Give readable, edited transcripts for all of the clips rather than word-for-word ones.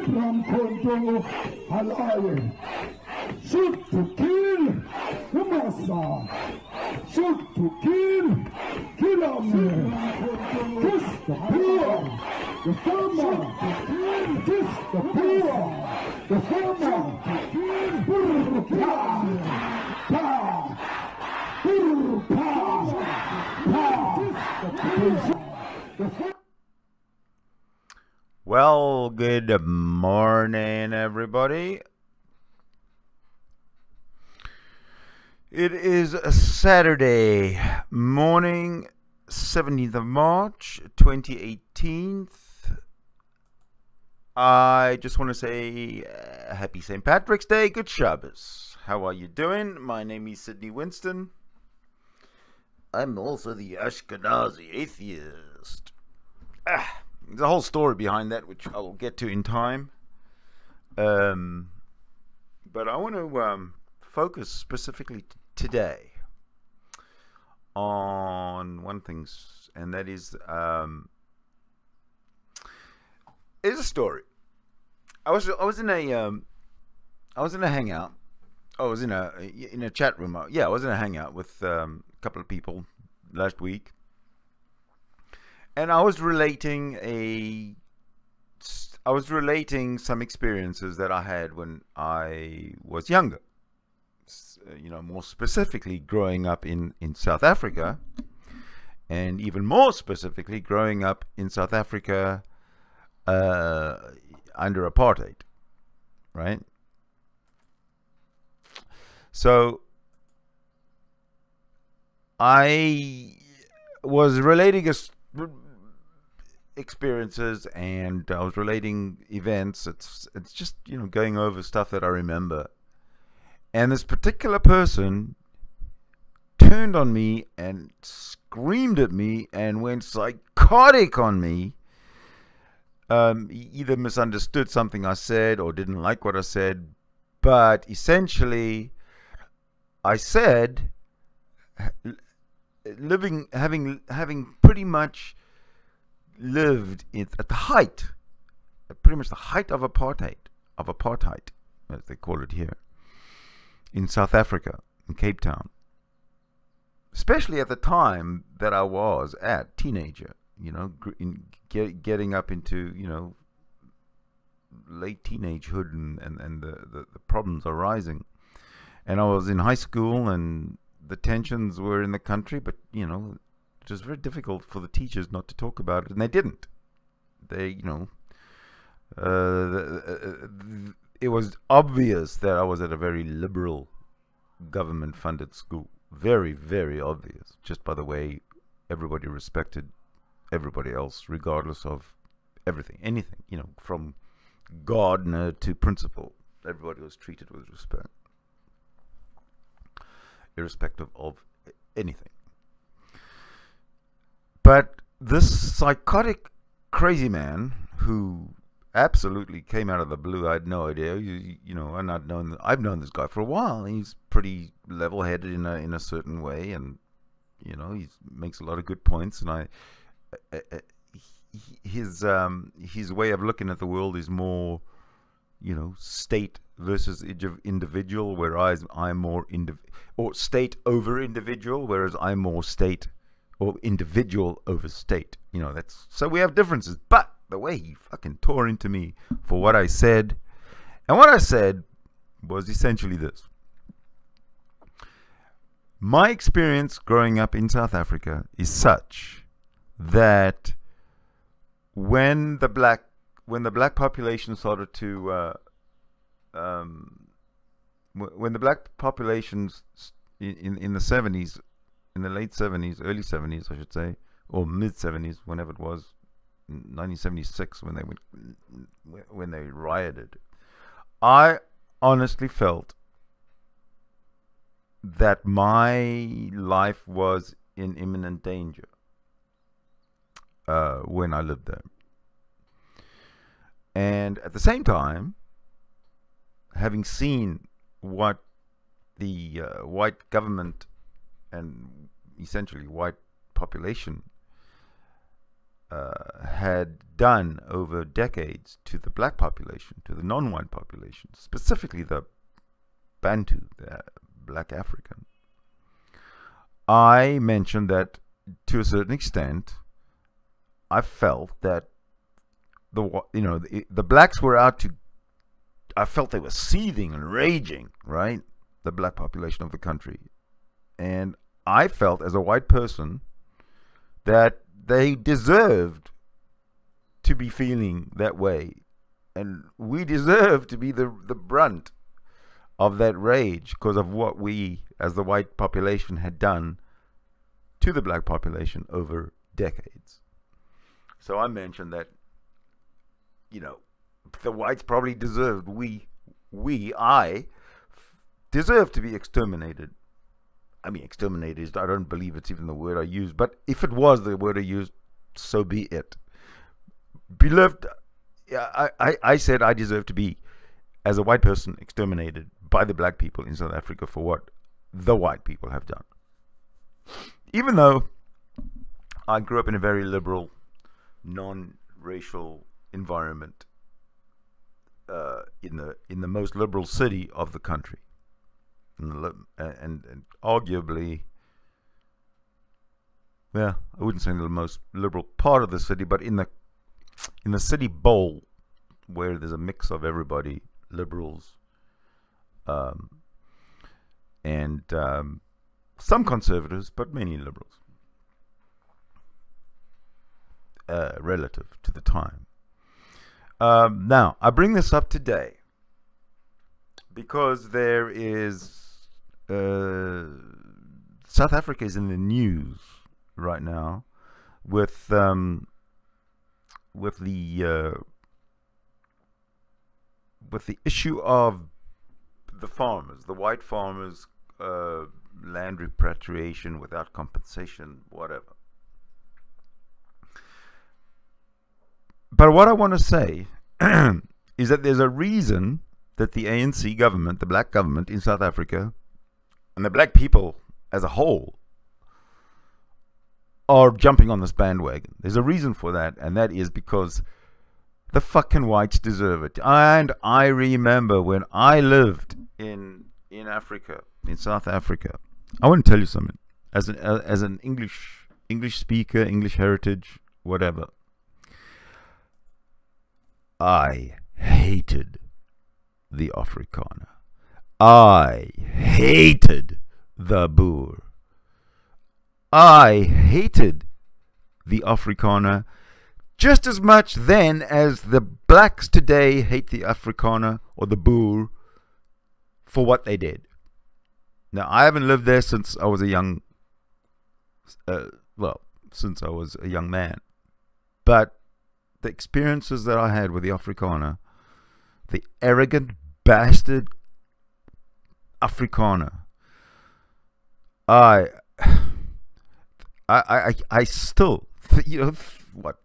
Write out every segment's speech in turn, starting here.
Abraham Kondo Halaye. Shoot to kill the Massa. Shoot to kill our men. Kiss the poor, the farmer. Kiss the poor, the farmer. Well, good morning, everybody. It is a Saturday morning, 17th of March, 2018. I just want to say happy St. Patrick's Day, good Shabbos. How are you doing? My name is Sidney Winston. I'm also the Ashkenazi atheist. There's a whole story behind that, which I will get to in time. But I want to focus specifically today on one thing, and that is it's a story. I was in a hangout. I was in a chat room. Yeah, I was in a hangout with a couple of people last week, and I was relating some experiences that I had when I was younger. More specifically, growing up in South Africa, and even more specifically, growing up in South Africa under apartheid, right? So I was relating experiences, and I was relating events. It's just going over stuff that I remember. And this particular person turned on me and screamed at me and went psychotic on me. He either misunderstood something I said or didn't like what I said. But essentially, I said, having pretty much lived at the height, pretty much the height of apartheid, as they call it here, in South Africa, in Cape Town, especially at the time that I was a teenager, getting up into, late teenagehood, and the problems are rising. And I was in high school, and the tensions were in the country, but, it was very difficult for the teachers not to talk about it, and they didn't. It was obvious that I was at a very liberal government-funded school. Very, very obvious, just by the way everybody respected everybody else, regardless of anything, from gardener to principal. Everybody was treated with respect, irrespective of anything. But this psychotic, crazy man who absolutely came out of the blue, I had no idea. I've known this guy for a while. He's pretty level-headed in a certain way, and he makes a lot of good points. And his way of looking at the world is more, state versus individual, whereas I'm more or state over individual, whereas I'm more state or individual over state. So we have differences, but the way he fucking tore into me for what I said, and what I said was essentially this: my experience growing up in South Africa is such that when the black population started to when the black populations in the 70s, in the late 70s, early 70s, I should say, or mid 70s, whenever it was, 1976, when they rioted, I honestly felt that my life was in imminent danger when I lived there. And at the same time, having seen what the white government and essentially white population had done over decades to the black population, to the non-white population, specifically the Bantu, the black African. I mentioned that to a certain extent, I felt that the blacks were out to. I felt they were seething and raging, right? The black population of the country, and I felt as a white person that they deserved to be feeling that way, and we deserve to be the brunt of that rage because of what we, as the white population, had done to the black population over decades. So I mentioned that, the whites probably deserved, I deserve to be exterminated. I mean, exterminated, I don't believe it's even the word I use, but if it was the word I used, so be it. Beloved, I said I deserve to be, as a white person, exterminated by the black people in South Africa for what the white people have done. Even though I grew up in a very liberal, non-racial environment, in the most liberal city of the country, and arguably, I wouldn't say the most liberal part of the city, but in the city bowl, where there's a mix of everybody, liberals, and some conservatives, but many liberals, relative to the time. Now, I bring this up today because there is South Africa is in the news right now with the issue of the farmers, the white farmers, land repatriation without compensation, whatever. But what I want to say is that there's a reason that the ANC government, the black government in South Africa, and the black people as a whole are jumping on this bandwagon. There's a reason for that, and that is because the fucking whites deserve it. And I remember when I lived in Africa, in South Africa. I want to tell you something. As an English speaker, English heritage, whatever, I hated the Afrikaner. I hated the Boer. I hated the Afrikaner just as much then as the blacks today hate the Afrikaner or the Boer for what they did. Now, I haven't lived there since I was a young, since I was a young man. But the experiences that I had with the Afrikaner, the arrogant bastard Afrikaner, I still, what,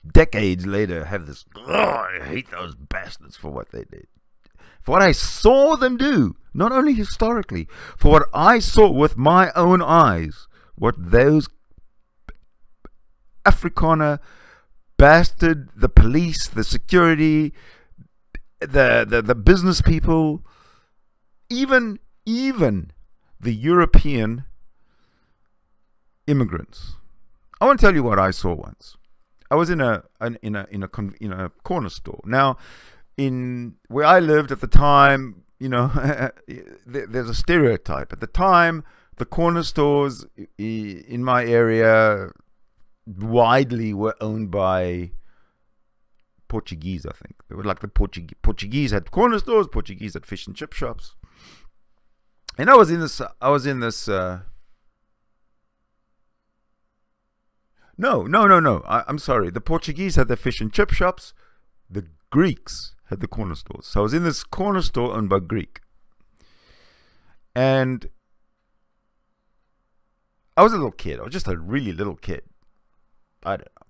decades later, have this, I hate those bastards for what they did. For what I saw them do, not only historically, for what I saw with my own eyes, what those Afrikaner bastard, the police, the security, the business people, even the European immigrants. I want to tell you what I saw once. I was in a corner store. Now, in where I lived at the time, there's a stereotype. At the time, the corner stores in my area widely were owned by Portuguese, I think. They were like the Portuguese had corner stores, Portuguese had fish and chip shops. And I was in this No. I'm sorry. The Portuguese had the fish and chip shops. The Greeks had the corner stores. So I was in this corner store owned by Greek. And I was a little kid. I was just a really little kid. I don't know.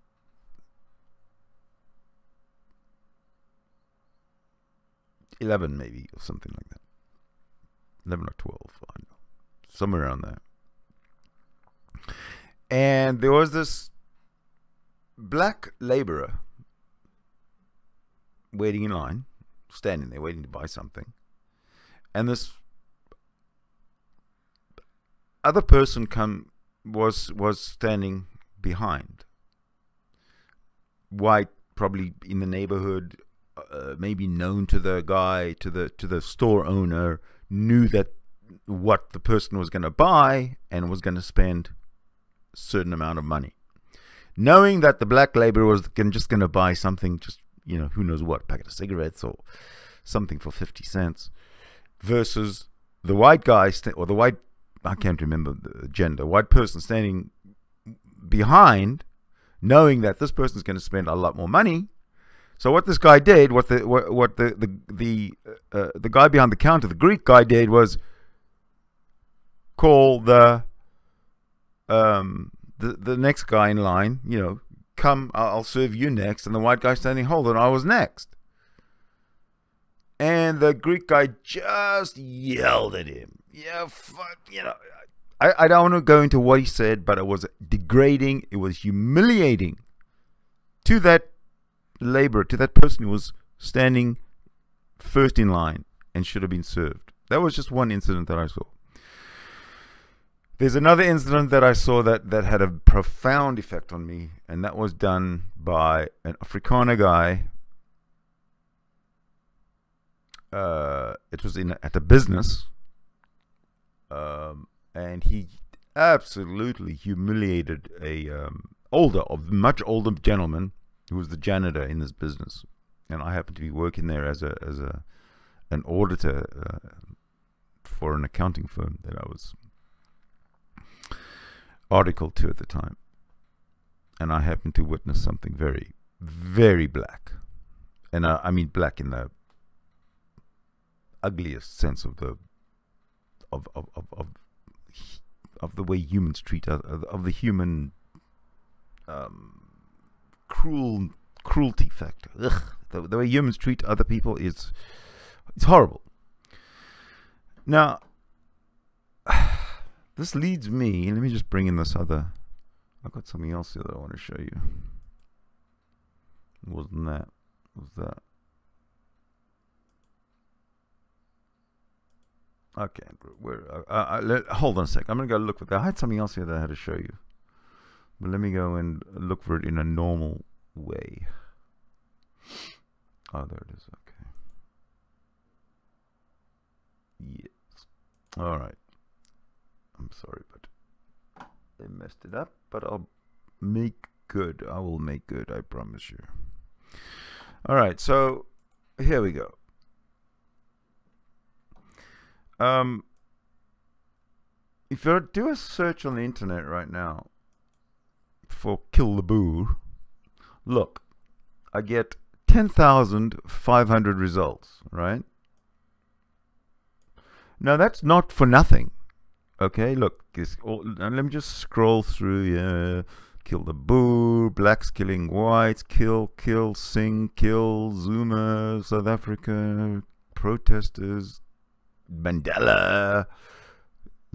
11 maybe, or something like that. 11 or 12, I don't know. Somewhere around there. And there was this black laborer waiting in line, standing there waiting to buy something, and this other person was standing behind, white, probably in the neighborhood, maybe known to the guy, to the store owner, knew that what the person was going to buy and was going to spend a certain amount of money, knowing that the black laborer was just going to buy something, just, you know, who knows what, a packet of cigarettes or something for 50 cents, versus the white guy, or the white, I can't remember the gender, white person standing behind, knowing that this person is going to spend a lot more money. So what this guy did, what the guy behind the counter, the Greek guy, did was call the next guy in line, you know, come, I'll serve you next, and the white guy standing, hold on, I was next. And the Greek guy just yelled at him. Yeah, fuck, you know, I don't want to go into what he said, but it was degrading, it was humiliating to that laborer, to that person who was standing first in line and should have been served. That was just one incident that I saw. There's another incident that I saw that had a profound effect on me, and that was done by an Afrikaner guy. It was at a business, and he absolutely humiliated a much older gentleman who was the janitor in this business, and I happened to be working there as an auditor for an accounting firm that I was articled to at the time, and I happened to witness something very, very black, and I mean black in the ugliest sense of the way humans treat of the human cruelty factor. Ugh, the way humans treat other people it's horrible. Now, this leads me, let me just bring in this other, I've got something else here that I want to show you. It wasn't that, it was that. Okay, hold on a sec. I'm going to go look for that. I had something else here that I had to show you. But let me go and look for it in a normal way. Oh, there it is. Okay. Yes. All right. I'm sorry, but they messed it up. But I'll make good. I will make good, I promise you. All right, so here we go. If you do a search on the internet right now for Kill the Boer, look, I get 10,500 results, right? Now that's not for nothing. Okay, look, now let me just scroll through. Yeah, Kill the Boer, blacks killing whites, kill, sing, kill, Zuma, South Africa, protesters, Mandela,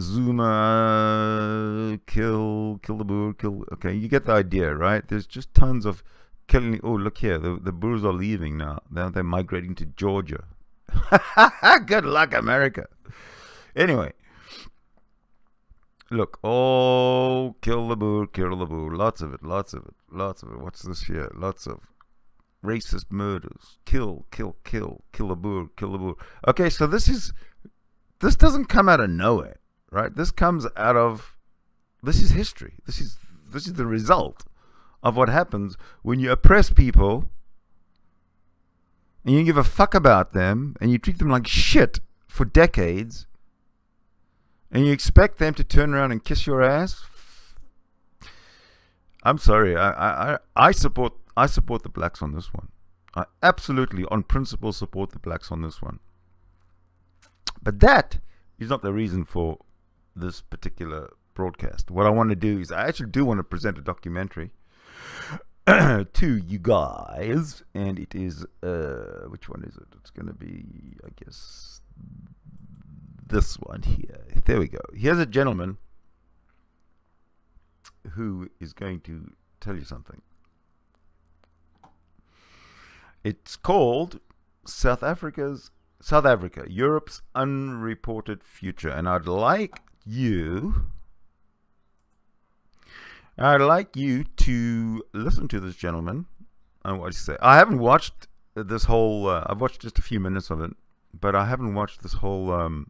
Zuma, kill the Boer, kill. Okay, you get the idea, right? There's just tons of killing. Oh, look here, the Boers are leaving now. Now they're migrating to Georgia. Good luck, America. Anyway, look, oh, kill the Boer, lots of it. What's this here? Lots of racist murders. Kill the Boer. Okay, so this doesn't come out of nowhere, right? This is history. This is the result of what happens when you oppress people and you give a fuck about them and you treat them like shit for decades, and you expect them to turn around and kiss your ass. I'm sorry. I support the blacks on this one. I absolutely, on principle, support the blacks on this one. But that is not the reason for this particular broadcast. What I want to do is, I actually do want to present a documentary to you guys, and it is which one is it? It's going to be, I guess, this one here. There we go. Here's a gentleman who is going to tell you something. It's called South Africa, Europe's Unreported Future. And I'd like you to listen to this gentleman. And what he say? I haven't watched this whole. I've watched just a few minutes of it, but I haven't watched this whole the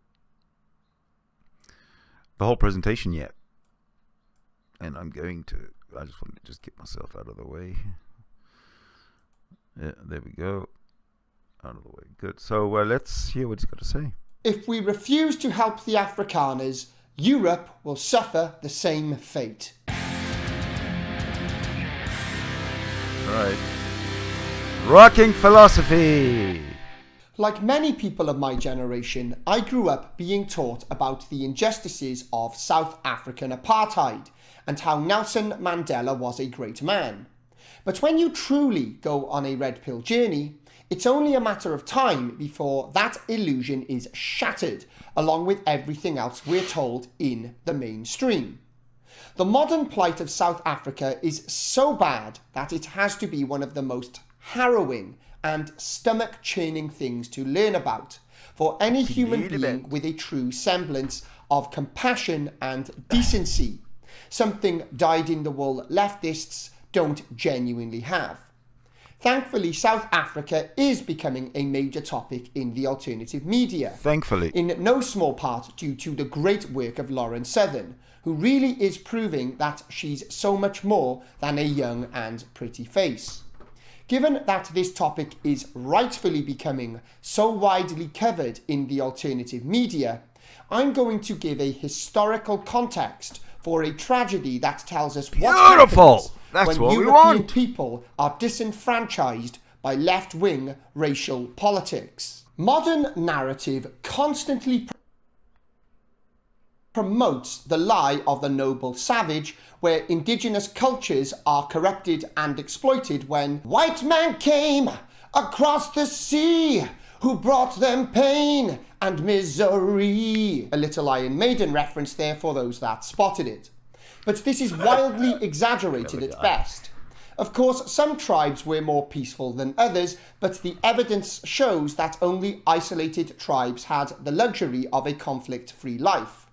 whole presentation yet. And I'm going to. I just want to just get myself out of the way. Yeah, there we go. Out of the way. Good. So let's hear what he's got to say. If we refuse to help the Afrikaners, Europe will suffer the same fate. Right. Rocking philosophy. Like many people of my generation, I grew up being taught about the injustices of South African apartheid and how Nelson Mandela was a great man. But when you truly go on a red pill journey, it's only a matter of time before that illusion is shattered, along with everything else we're told in the mainstream. The modern plight of South Africa is so bad that it has to be one of the most harrowing and stomach-churning things to learn about for any human being with a true semblance of compassion and decency, something dyed-in-the-wool leftists don't genuinely have. Thankfully, South Africa is becoming a major topic in the alternative media. Thankfully. In no small part due to the great work of Lauren Southern, who really is proving that she's so much more than a young and pretty face. Given that this topic is rightfully becoming so widely covered in the alternative media, I'm going to give a historical context for a tragedy that tells us what happens when European people are disenfranchised by left-wing racial politics. Modern narrative constantly promotes the lie of the noble savage, where indigenous cultures are corrupted and exploited when white men came across the sea who brought them pain and misery. A little Iron Maiden reference there for those that spotted it. But this is wildly exaggerated at best. Of course, some tribes were more peaceful than others, but the evidence shows that only isolated tribes had the luxury of a conflict-free life.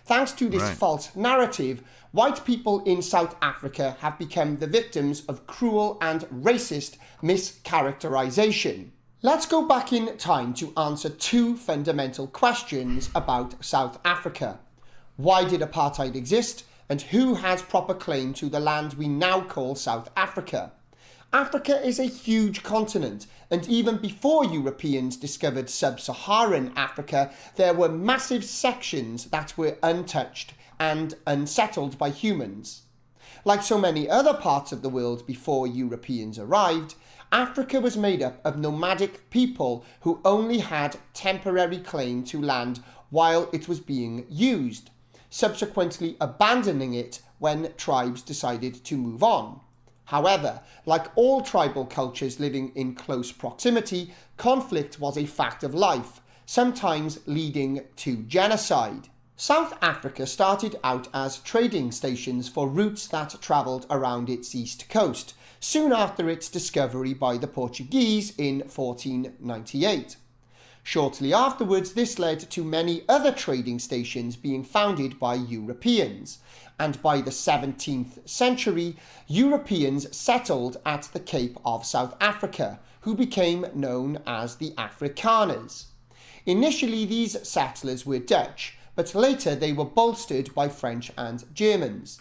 Thanks to this false narrative, white people in South Africa have become the victims of cruel and racist mischaracterization. Let's go back in time to answer two fundamental questions about South Africa. Why did apartheid exist? And who has proper claim to the land we now call South Africa? Africa is a huge continent, and even before Europeans discovered sub-Saharan Africa, there were massive sections that were untouched and unsettled by humans. Like so many other parts of the world before Europeans arrived, Africa was made up of nomadic people who only had temporary claim to land while it was being used, subsequently abandoning it when tribes decided to move on. However, like all tribal cultures living in close proximity, conflict was a fact of life, sometimes leading to genocide. South Africa started out as trading stations for routes that travelled around its east coast, soon after its discovery by the Portuguese in 1498. Shortly afterwards, this led to many other trading stations being founded by Europeans, and by the 17th century, Europeans settled at the Cape of South Africa, who became known as the Afrikaners. Initially, these settlers were Dutch, but later they were bolstered by French and Germans.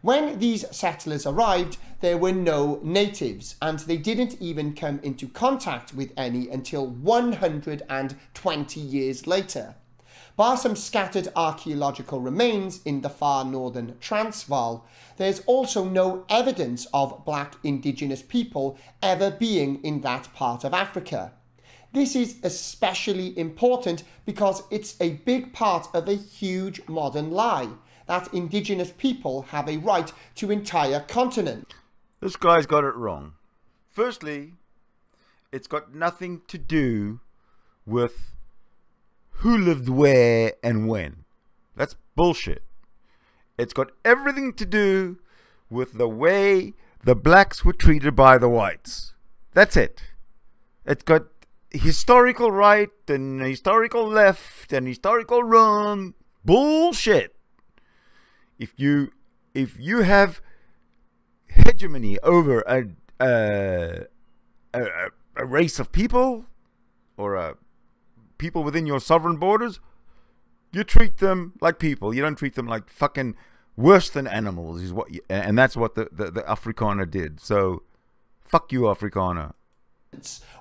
When these settlers arrived, there were no natives, and they didn't even come into contact with any until 120 years later. Bar some scattered archaeological remains in the far northern Transvaal, there's also no evidence of black indigenous people ever being in that part of Africa. This is especially important because it's a big part of a huge modern lie, that indigenous people have a right to entire continent. This guy's got it wrong. Firstly, it's got nothing to do with who lived where and when. That's bullshit. It's got everything to do with the way the blacks were treated by the whites. That's it. It's got historical right and historical left and historical wrong. Bullshit. If you have hegemony over a race of people, or people within your sovereign borders, you treat them like people. You don't treat them like fucking worse than animals. And that's what the Afrikaner did. So fuck you, Afrikaner.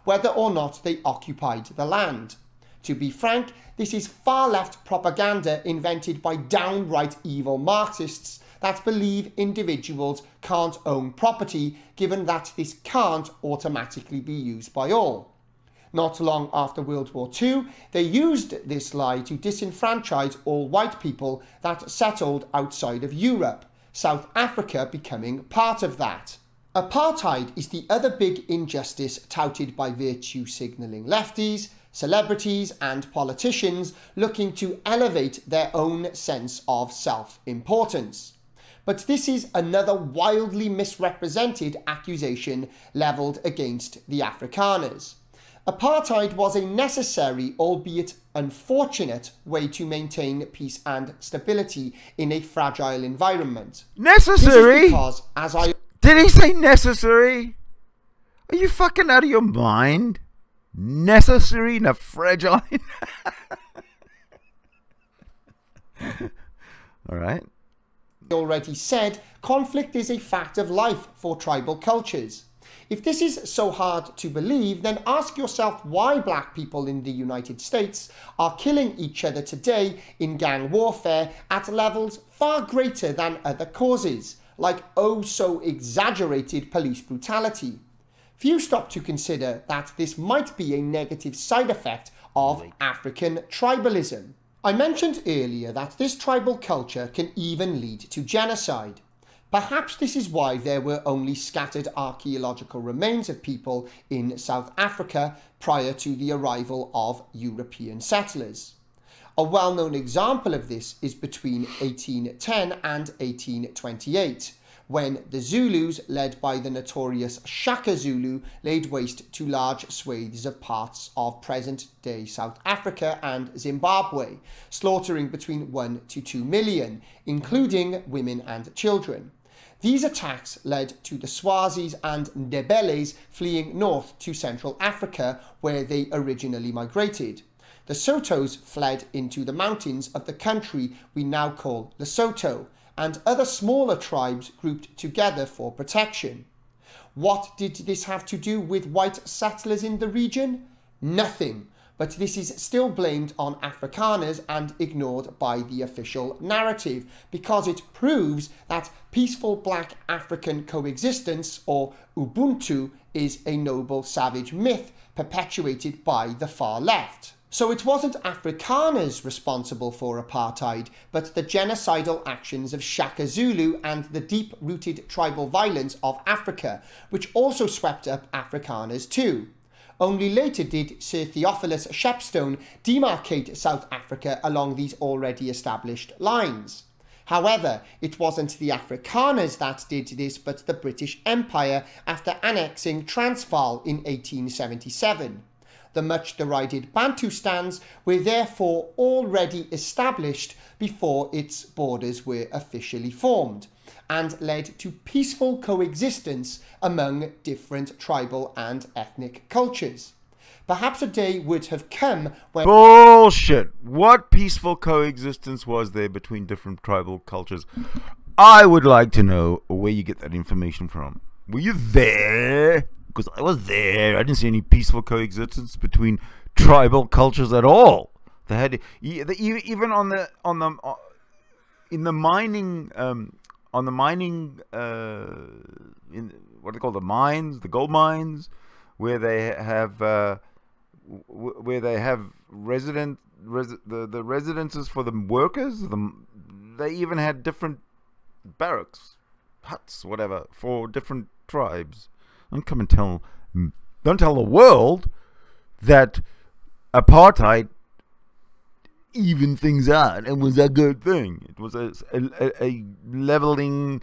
Whether or not they occupied the land. To be frank, this is far-left propaganda invented by downright evil Marxists that believe individuals can't own property, given that this can't automatically be used by all. Not long after World War II, they used this lie to disenfranchise all white people that settled outside of Europe, South Africa becoming part of that. Apartheid is the other big injustice touted by virtue-signalling lefties, celebrities and politicians looking to elevate their own sense of self-importance. But this is another wildly misrepresented accusation levelled against the Afrikaners. Apartheid was a necessary, albeit unfortunate, way to maintain peace and stability in a fragile environment. Necessary? This is because, as I... Did he say necessary? Are you fucking out of your mind? Necessary in a fragile... Alright. already said, conflict is a fact of life for tribal cultures. If this is so hard to believe, then ask yourself why black people in the United States are killing each other today in gang warfare at levels far greater than other causes, like oh so exaggerated police brutality. Few stop to consider that this might be a negative side effect of African tribalism. I mentioned earlier that this tribal culture can even lead to genocide. Perhaps this is why there were only scattered archaeological remains of people in South Africa prior to the arrival of European settlers. A well-known example of this is between 1810 and 1828, when the Zulus, led by the notorious Shaka Zulu, laid waste to large swathes of parts of present-day South Africa and Zimbabwe, slaughtering between 1 to 2 million, including women and children. These attacks led to the Swazis and Ndebeles fleeing north to Central Africa, where they originally migrated. The Sotos fled into the mountains of the country we now call Lesotho, and other smaller tribes grouped together for protection. What did this have to do with white settlers in the region? Nothing, but this is still blamed on Afrikaners and ignored by the official narrative, because it proves that peaceful black African coexistence, or Ubuntu, is a noble savage myth perpetuated by the far left. So it wasn't Afrikaners responsible for apartheid, but the genocidal actions of Shaka Zulu and the deep-rooted tribal violence of Africa, which also swept up Afrikaners too. Only later did Sir Theophilus Shepstone demarcate South Africa along these already established lines. However, it wasn't the Afrikaners that did this, but the British Empire after annexing Transvaal in 1877. The much derided Bantustans were therefore already established before its borders were officially formed, and led to peaceful coexistence among different tribal and ethnic cultures. Perhaps a day would have come when... Bullshit! What peaceful coexistence was there between different tribal cultures? I would like to know where you get that information from. Were you there? Because I was there. I didn't see any peaceful coexistence between tribal cultures at all. They had even on the in the mining on the mining in what they call the mines, the gold mines, where they have the residences for the workers. They even had different barracks, huts, whatever, for different tribes. Don't come and don't tell the world that apartheid evened things out and was a good thing. It was a leveling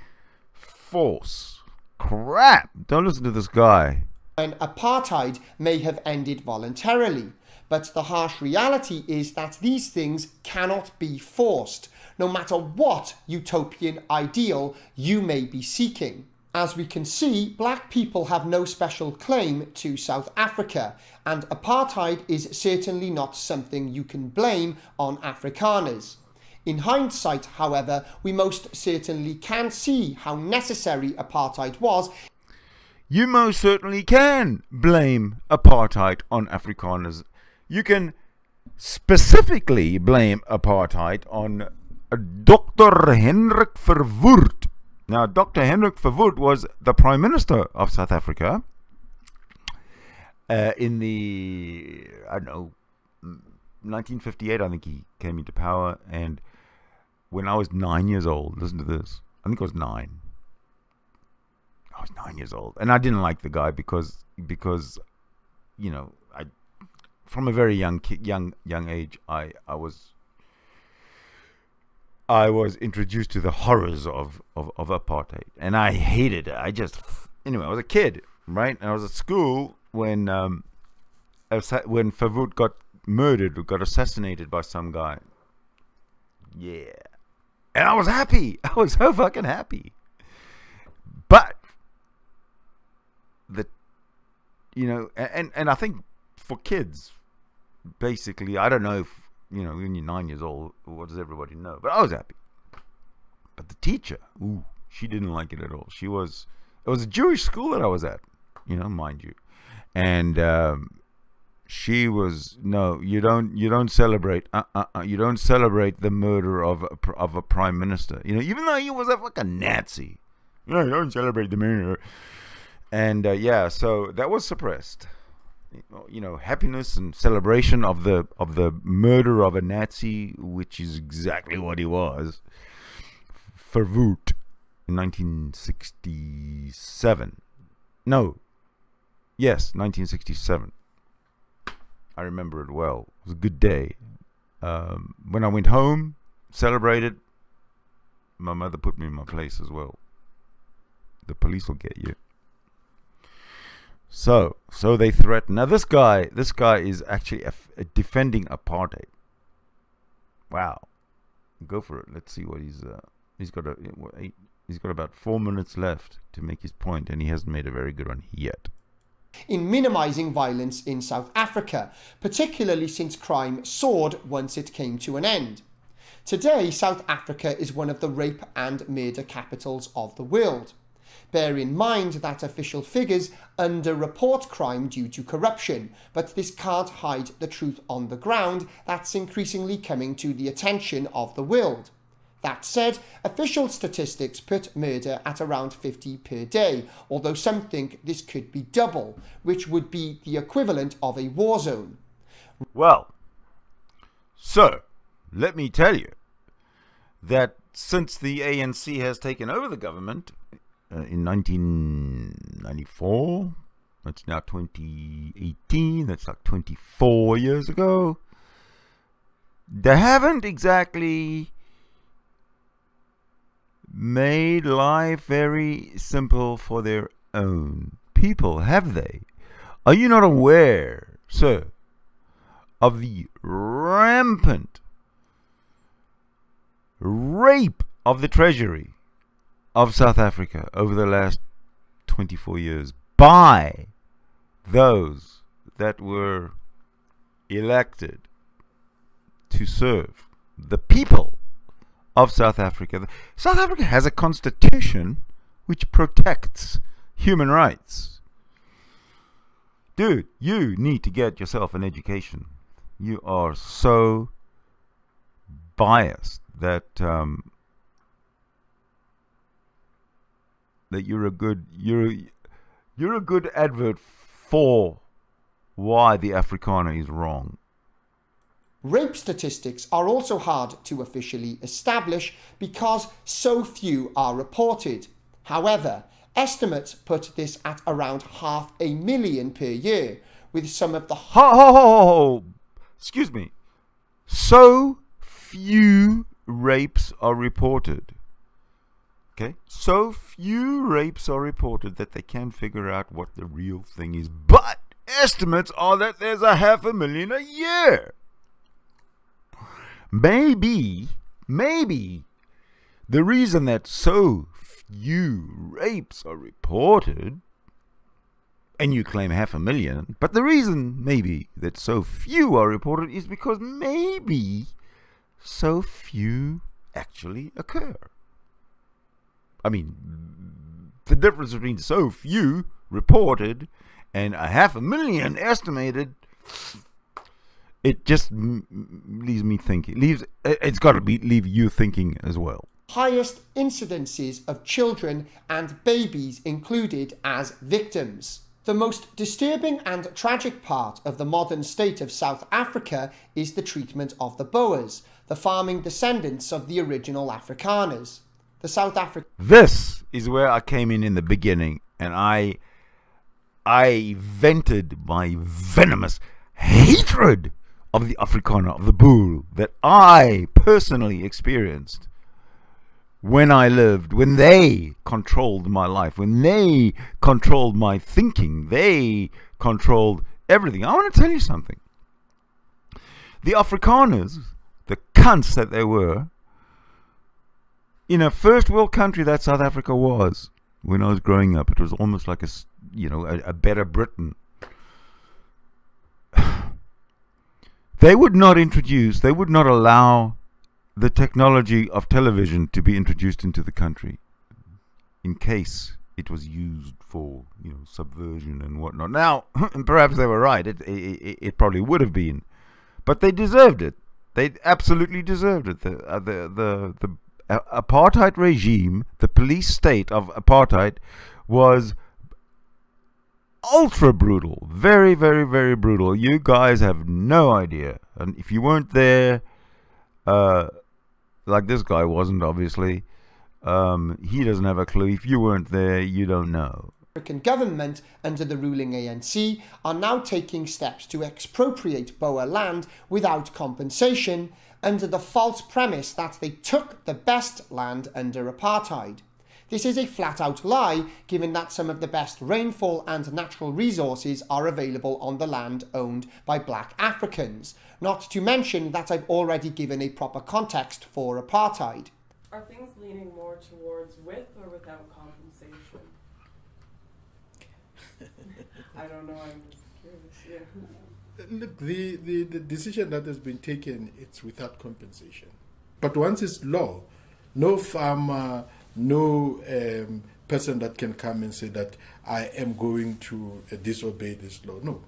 force. Crap! Don't listen to this guy. when apartheid may have ended voluntarily. But the harsh reality is that these things cannot be forced, no matter what utopian ideal you may be seeking. As we can see, black people have no special claim to South Africa, and apartheid is certainly not something you can blame on Afrikaners. In hindsight, however, we most certainly can see how necessary apartheid was. You most certainly can blame apartheid on Afrikaners. You can specifically blame apartheid on Dr. Hendrik Verwoerd. Now, Dr. Hendrik Verwoerd was the Prime Minister of South Africa in the, I don't know, 1958, I think he came into power. And when I was 9 years old, listen to this, I think I was 9. I was 9 years old. And I didn't like the guy because you know, from a very young age, I was introduced to the horrors of apartheid, and I hated it. Anyway, I was a kid, right? And I was at school when Verwoerd got murdered or got assassinated by some guy. Yeah. And I was happy. I was so fucking happy. But and I think for kids, basically, I don't know if, you know, when you're 9 years old, what does everybody know? But I was happy. But the teacher, she didn't like it at all. It was a Jewish school that I was at, you know, mind you. And she was, no, you don't celebrate, you don't celebrate the murder of a prime minister. You know, even though he was a fucking Nazi. You know, you don't celebrate the murder. And yeah, so that was suppressed. You know, happiness and celebration of the murder of a Nazi, which is exactly what he was. Verwoerd in 1967. No. Yes, 1967. I remember it well. It was a good day. When I went home, celebrated, my mother put me in my place as well. The police will get you. So they threaten. Now this guy is actually defending apartheid. Wow, go for it. Let's see what he's got about 4 minutes left to make his point, and he hasn't made a very good one yet. In minimising violence in South Africa, particularly since crime soared once it came to an end. Today, South Africa is one of the rape and murder capitals of the world. Bear in mind that official figures underreport crime due to corruption, but this can't hide the truth on the ground that's increasingly coming to the attention of the world. That said, official statistics put murder at around 50 per day, although some think this could be double, which would be the equivalent of a war zone. Well, so let me tell you that since the ANC has taken over the government, in 1994, that's now 2018, that's like 24 years ago, they haven't exactly made life very simple for their own people, have they? Are you not aware, sir, of the rampant rape of the treasury of South Africa over the last 24 years by those that were elected to serve the people of South Africa? South Africa has a constitution which protects human rights. Dude, you need to get yourself an education. You are so biased that that you're a good advert for why the Afrikaner is wrong. Rape statistics are also hard to officially establish because so few are reported. However, estimates put this at around 500,000 per year, with some of the... Excuse me. So few rapes are reported. Okay, so few rapes are reported that they can figure out what the real thing is. But estimates are that there's 500,000 a year. Maybe the reason that so few rapes are reported, and you claim 500,000, but the reason maybe that so few are reported is because maybe so few actually occur. I mean, the difference between so few reported and 500,000 estimated, it just leaves me thinking. It's got to leave you thinking as well. Highest incidences of children and babies included as victims. The most disturbing and tragic part of the modern state of South Africa is the treatment of the Boers, the farming descendants of the original Afrikaners. The South African... This is where I came in the beginning, and I vented my venomous hatred of the Afrikaner, of the Boer, that I personally experienced when I lived, when they controlled my life, when they controlled my thinking, they controlled everything. I want to tell you something. The Afrikaners, the cunts that they were, in a first world country that South Africa was, when I was growing up, it was almost like a better Britain. They would not allow the technology of television to be introduced into the country in case it was used for, subversion and whatnot. Now, perhaps they were right. It probably would have been, but they deserved it. They absolutely deserved it. The apartheid regime, the police state of apartheid, was ultra brutal. Very, very, very brutal. You guys have no idea. And if you weren't there, like this guy wasn't, obviously, he doesn't have a clue. If you weren't there, you don't know. African government under the ruling ANC are now taking steps to expropriate Boer land without compensation under the false premise that they took the best land under apartheid. This is a flat-out lie, given that some of the best rainfall and natural resources are available on the land owned by black Africans, not to mention that I've already given a proper context for apartheid. Are things leaning more towards with or without compensation? I don't know, I'm just curious. Yeah. Look, the decision that has been taken, it's without compensation. But once it's law, no farmer, no person that can come and say that I am going to disobey this law. No,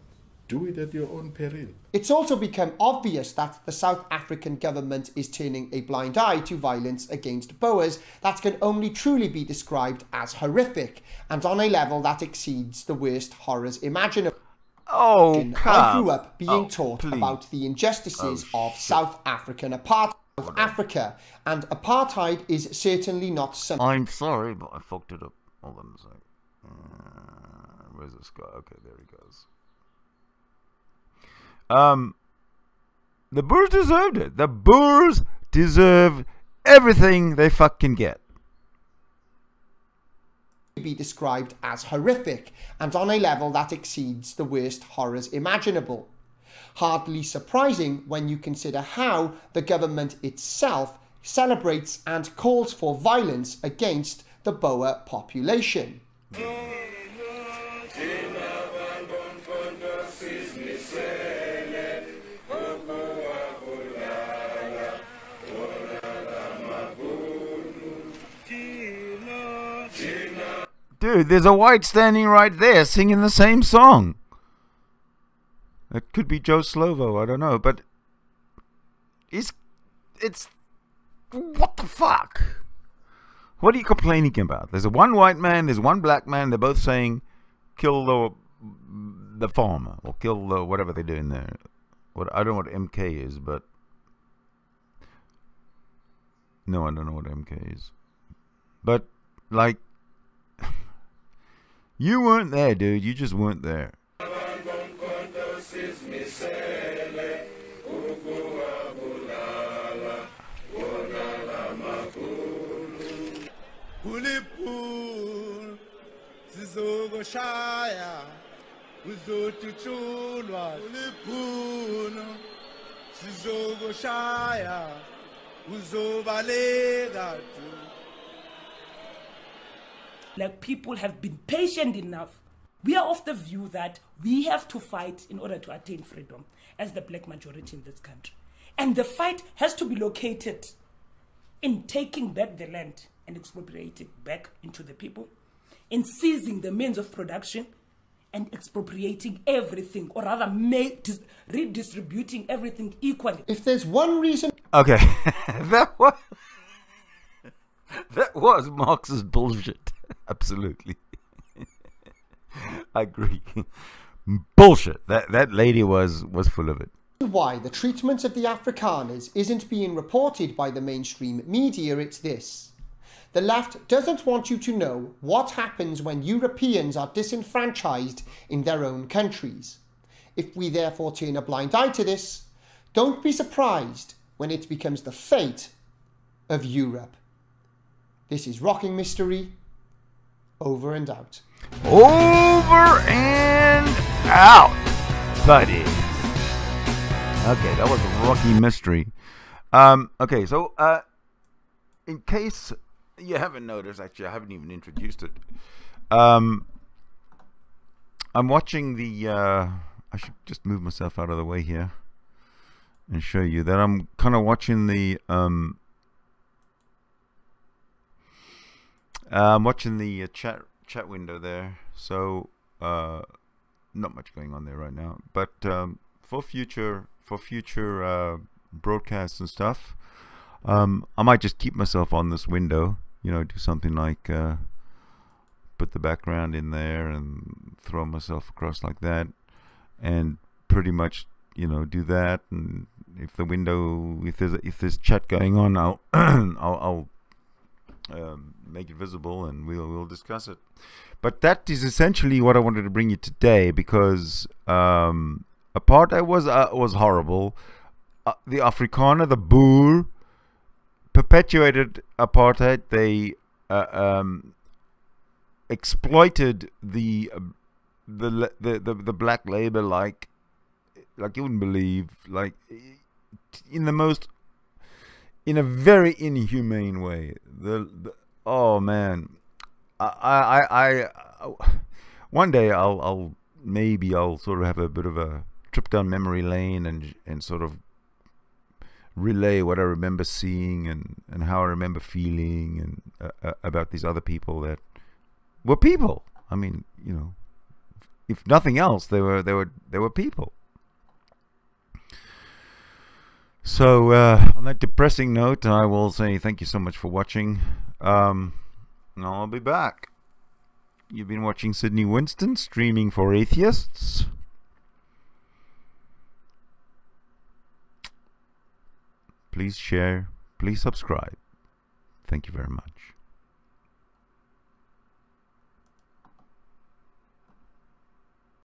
do it at your own peril. It's also become obvious that the South African government is turning a blind eye to violence against Boers that can only truly be described as horrific and on a level that exceeds the worst horrors imaginable. Oh, I grew up being taught about the injustices of South African apartheid. South Africa, and apartheid is certainly not something. I'm sorry, but I fucked it up. Hold on a sec. Where's this guy? Okay, there he goes. The Boers deserved it. The Boers deserve everything they fucking get. Be described as horrific and on a level that exceeds the worst horrors imaginable. Hardly surprising when you consider how the government itself celebrates and calls for violence against the Boer population. Dude, there's a white standing right there singing the same song. It could be Joe Slovo, I don't know, but it's what the fuck? What are you complaining about? There's one white man, there's one black man, they're both saying kill the farmer, or kill the whatever they're doing there. I don't know what MK is, but no, I don't know what MK is. But like, you weren't there, dude. You just weren't there. Ulipul sizokushaya uzotuchulwa uliphuno sizokushaya uzobaleka. Like, people have been patient enough. We are of the view that we have to fight in order to attain freedom as the black majority in this country. And the fight has to be located in taking back the land and expropriating back into the people, in seizing the means of production and expropriating everything, or rather redistributing everything equally. If there's one reason... Okay, that was Marxist bullshit. Absolutely. I agree. Bullshit. That lady was full of it. Why the treatment of the Afrikaners isn't being reported by the mainstream media, it's this. The left doesn't want you to know what happens when Europeans are disenfranchised in their own countries. If we therefore turn a blind eye to this, don't be surprised when it becomes the fate of Europe. This is Rocking Mystery. Over and out. Over and out, buddy. Okay, that was a Rocky Mystery. Okay, so in case you haven't noticed, actually, I haven't even introduced it. I'm watching the. I should just move myself out of the way here and show you that I'm kind of watching the. I'm watching the chat window there, so not much going on there right now. But for future broadcasts and stuff, I might just keep myself on this window. You know, do something like put the background in there and throw myself across like that, and pretty much, you know, do that. And if the window, if there's chat going on, I'll make it visible and we'll discuss it. But that is essentially what I wanted to bring you today, because apartheid was horrible. The Afrikaner, the Boer, perpetuated apartheid. They exploited the black labor like you wouldn't believe, like in a very inhumane way. Oh man, I one day I'll sort of have a bit of a trip down memory lane and sort of relay what I remember seeing and how I remember feeling and about these other people that were people. I mean, you know, if nothing else, they were people. So on that depressing note, I will say thank you so much for watching. I'll be back. You've been watching Sydney Winston streaming for Atheists. Please share, please subscribe. Thank you very much.